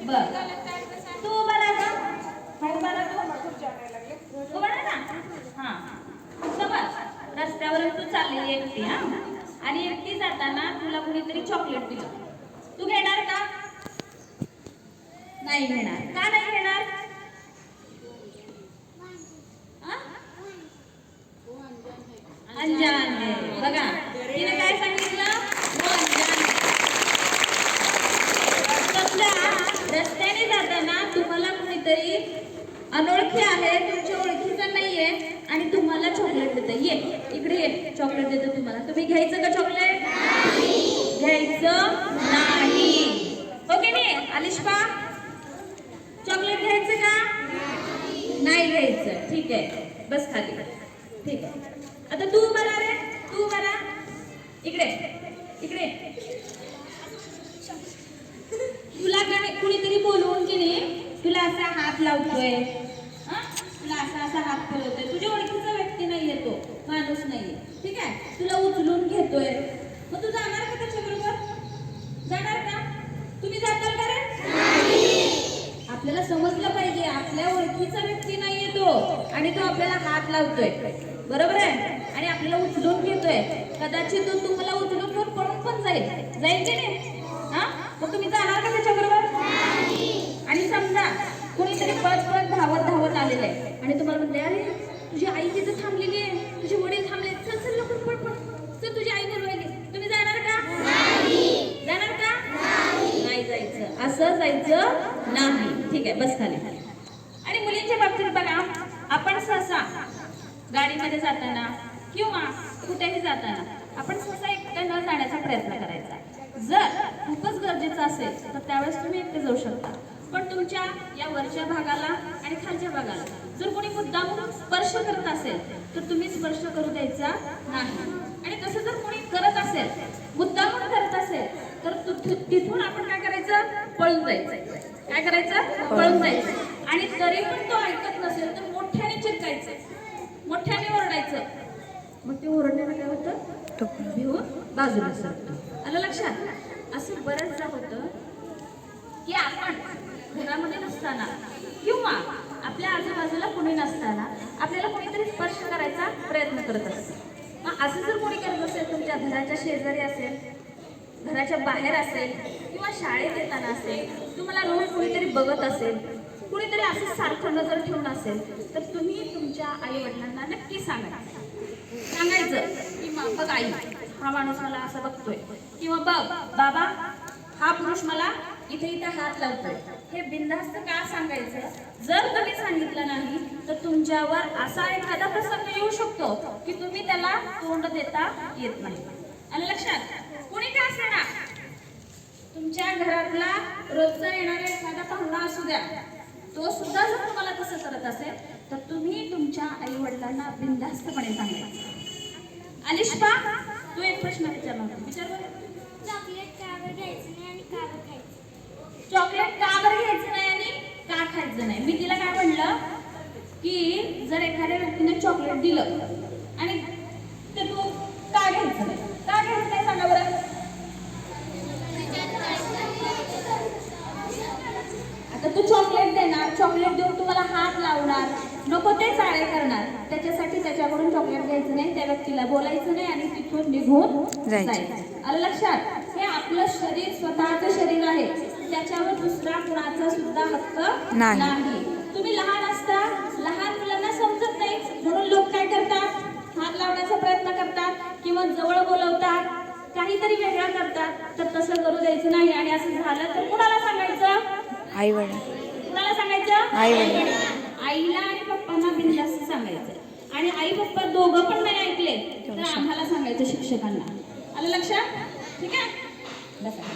बर तू उभा राहा का? हा उभा राहा तू. उभा राहा ना. हा समज रस्त्यावरून तू चाललेली एकटी हा आणि एकटी जाताना तुला कुणीतरी चॉकलेट दिलं. तू घेणार का? नाही घेणार. का नाही घेणार? अनजान है. बघा तिने काय सांगितलं? वो अनजान है. समजा रस्त्याने जाताना तुम्हाला कुणीतरी अनोळखी आहे, तुमच्या ओळखीचा नाहीये आणि तुम्हाला चॉकलेट देतं. ये इकडे ये, चॉकलेट देतो तुम्हाला. तुम्ही घ्यायचं का चॉकलेट? घ्यायचं नाही. ओके नाही अलिशपा? चॉकलेट घ्यायचं का? नाही घ्यायचं. ठीक आहे, बस खाली. ठीक आहे. आता तू उभा राहा रे. तू उभा राहा. इकडे इकडे. तुला कुणीतरी बोलवून की नाही तुला असा हात लावतोय, तुला असा असा हात फिरवतोय. तुझ्या ओळखीचा व्यक्ती नाहीये, तो माणूस नाहीये. ठीक आहे. तुला उचलून घेतोय. मग तू जाणार का त्याच्याबरोबर? जाणार का? तुम्ही जाताल का रे? आपल्याला समजलं पाहिजे आपल्या ओळखीचा व्यक्ती नाहीये तो आणि तो आपल्याला हात लावतोय. बरोबर आहे. आणि आपल्याला उचलून घेतोय. कदाचित तो तुम्हाला उचलून घेऊन पळून पण जाईल. जाईल की नाही? हा मग तुम्ही जाणार का त्याच्याबरोबर? आणि समजा कोणीतरी पळत पळत धावत धावत आलेलं आहे आणि तुम्हाला म्हणते अरे तुझी आई तिथं थांबलेली आहे, तुझे वडील थांबले, चल चल लवकर पळ पळ, चल तुझी आई बोलवायली. तुम्ही जाणार का? जाणार का? नाही जायचं. असं जायचं नाही. ठीक आहे, बस खाली. आणि मुलींच्या बाबतीत बघा, आपण सहसा गाडीमध्ये जाताना किंवा कुठेही जाताना आपण सहसा एकट्या न जाण्याचा प्रयत्न करायचा. जर खूपच गरजेचं असेल तर त्यावेळेस तुम्ही एकटे जाऊ शकता. पण तुमच्या या वरच्या भागाला आणि खालच्या भागाला जर कोणी मुद्दामून स्पर्श करत असेल तर तुम्ही स्पर्श करू द्यायचा नाही. आणि तसं जर कोणी करत असेल, मुद्दामून करत असेल तर तिथून आपण काय करायचं? पळून जायचं. काय करायचं? पळून जायचं. आणि तरी पण तो ऐकत नसेल तर मोठ्याने चिरकायचं, मोठ्याने ओरडायचं. मग ते ओरडण्याला काय होतं? भिवून बाजूला सरतो. आलं लक्षात? असं बऱ्याचदा होतं की आपण घरामध्ये नसताना किंवा आपल्या आजूबाजूला कोणी नसताना आपल्याला कोणीतरी स्पर्श करायचा प्रयत्न करत असतं. मग असं जर कोणी करत असेल, तुमच्या घराच्या शेजारी असेल, घराच्या बाहेर असेल किंवा शाळेत येताना असेल, तुम्हाला रोज कोणीतरी बघत असेल, कुणीतरी असं सारखं नजर ठेवून असेल तर तुम्ही तुमच्या आई वडिलांना नक्की सांगायचं की बघ आई, हा माणूस मला असं बघतोय, किंवा बघ बाबा, हा पुरुष मला इथे इथे हात लावतोय. हे बिनधास्त का सांगायचं? जर तुम्ही सांगितलं नाही तर तुमच्यावर असा एखादा प्रसंग येऊ शकतो की तुम्ही त्याला तोंड देता येत नाही. आणि लक्षात, कुणी का असेना, तुमच्या घरातला रोजचा येणारा एखादा पाहुणा असू द्या, तो सुद्धा जर तुम्हाला तसं करत असेल तर तुम्ही तुमच्या आई वडिलांना बिनधास्तपणे सांगायचं. अलिशपा, तू एक प्रश्न विचारला होता, विचार बरं. चॉकलेट का बरं घ्यायचं नाही आणि का बरं खायचं? चॉकलेट का बरं घ्यायचं नाही आणि का खायचं नाही? मी तिला काय म्हणलं की जर एखाद्या व्यक्तीने चॉकलेट दिलं आणि ते तू का घ्यायचं नाही? का घ्यायचं नाही सांगा बरं. आता तू चॉकलेट देणार, चॉकलेट देऊन तुम्हाला हात लावणार, नको ते चाळे करणार, त्याच्यासाठी त्याच्याकडून चॉकलेट घ्यायचं नाही, त्या व्यक्तीला बोलायचं नाही आणि तिथून निघून जायचं. आलं लक्षात? हे आपलं शरीर स्वतःचं शरीर आहे, त्याच्यावर दुसरा कुणाचा सुद्धा हक्क नाही. तुम्ही लहान असता, लहान मुलांना समजत नाही म्हणून लोक काय करतात? हात लावण्याचा प्रयत्न करतात किंवा जवळ बोलवतात, काहीतरी वेगळं करतात. तर तसं करू द्यायचं नाही. आणि असं झालं तर कुणाला सांगायचं? आई वडील. कुणाला सांगायचं? आई वडील. आईला आणि पप्पांना बिनधास्त सांगायचं. आणि आई पप्पा दोघं पण नाही ऐकले तर आम्हाला सांगायचं, शिक्षकांना. आलं लक्षात? ठीक आहे, बसा.